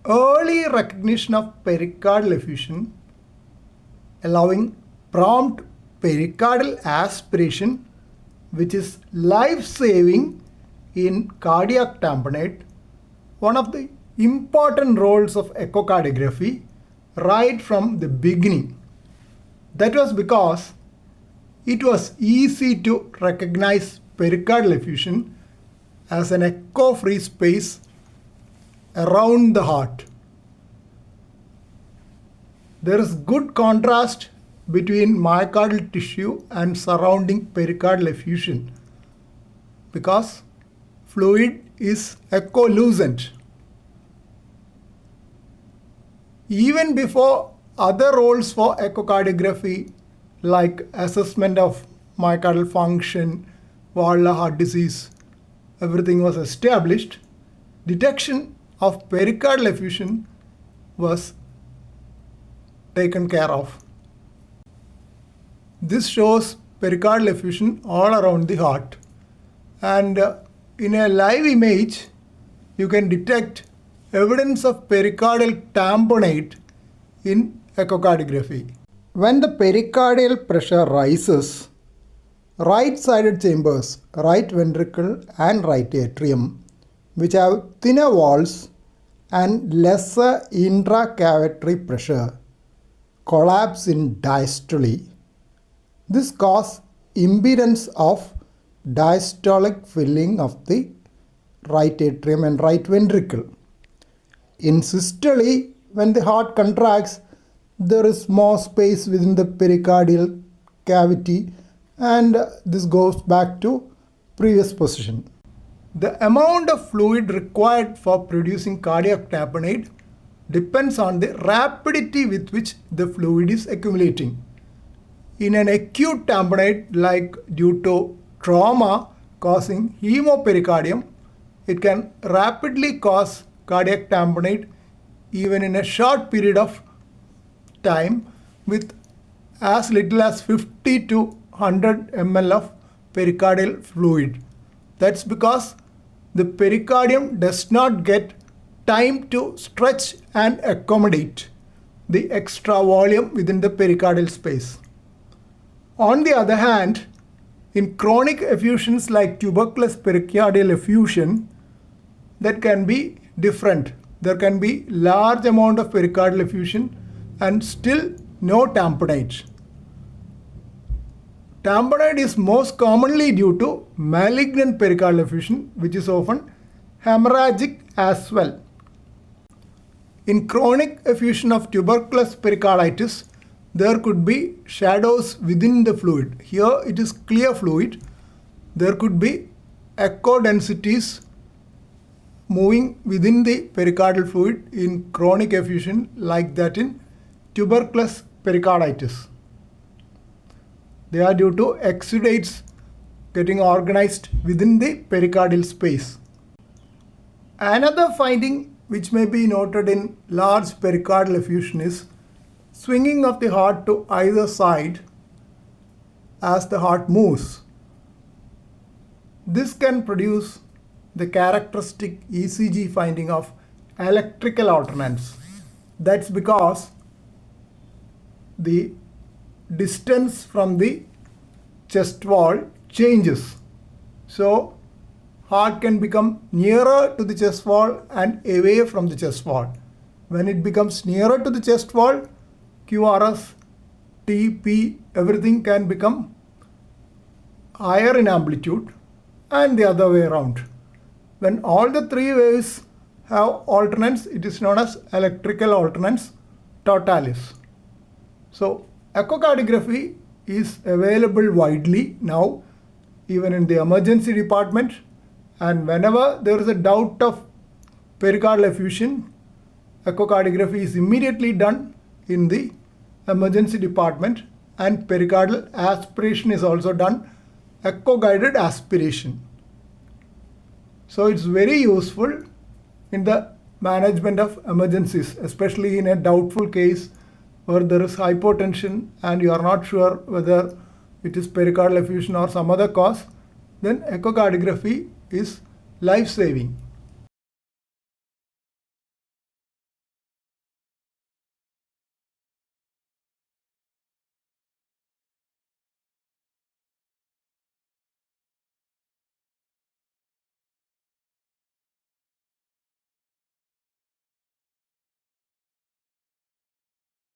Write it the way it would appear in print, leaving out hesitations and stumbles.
Early recognition of pericardial effusion allowing prompt pericardial aspiration, which is life-saving in cardiac tamponade, one of the important roles of echocardiography right from the beginning. That was because it was easy to recognize pericardial effusion as an echo-free space around the heart. There is good contrast between myocardial tissue and surrounding pericardial effusion because fluid is echolucent. Even before other roles for echocardiography like assessment of myocardial function, valvular heart disease, everything was established, detection of pericardial effusion was taken care of. This shows pericardial effusion all around the heart, and in a live image you can detect evidence of pericardial tamponade in echocardiography. When the pericardial pressure rises, right-sided chambers, right ventricle and right atrium, which have thinner walls and lesser intracavitary pressure, collapse in diastole. This causes impedance of diastolic filling of the right atrium and right ventricle. In systole, when the heart contracts, there is more space within the pericardial cavity, and this goes back to previous position. The amount of fluid required for producing cardiac tamponade depends on the rapidity with which the fluid is accumulating. In an acute tamponade, like due to trauma causing hemopericardium, it can rapidly cause cardiac tamponade even in a short period of time with as little as 50 to 100 ml of pericardial fluid. That's because the pericardium does not get time to stretch and accommodate the extra volume within the pericardial space. On the other hand, in chronic effusions like tuberculous pericardial effusion, that can be different. There can be large amount of pericardial effusion and still no tamponade. Tamponade is most commonly due to malignant pericardial effusion, which is often hemorrhagic as well. In chronic effusion of tuberculous pericarditis, there could be shadows within the fluid. Here it is clear fluid. There could be echo densities moving within the pericardial fluid in chronic effusion like that in tuberculous pericarditis. They are due to exudates getting organized within the pericardial space. Another finding which may be noted in large pericardial effusion is swinging of the heart to either side as the heart moves. This can produce the characteristic ECG finding of electrical alternance. That's because the distance from the chest wall changes. So heart can become nearer to the chest wall and away from the chest wall. When it becomes nearer to the chest wall, QRS, TP, everything can become higher in amplitude, and the other way around. When all the three waves have alternance, it is known as electrical alternance totalis. So echocardiography is available widely now, even in the emergency department, and whenever there is a doubt of pericardial effusion, echocardiography is immediately done in the emergency department, and pericardial aspiration is also done, echo-guided aspiration. So it's very useful in the management of emergencies, especially in a doubtful case where there is hypotension and you are not sure whether it is pericardial effusion or some other cause. Then echocardiography is life-saving.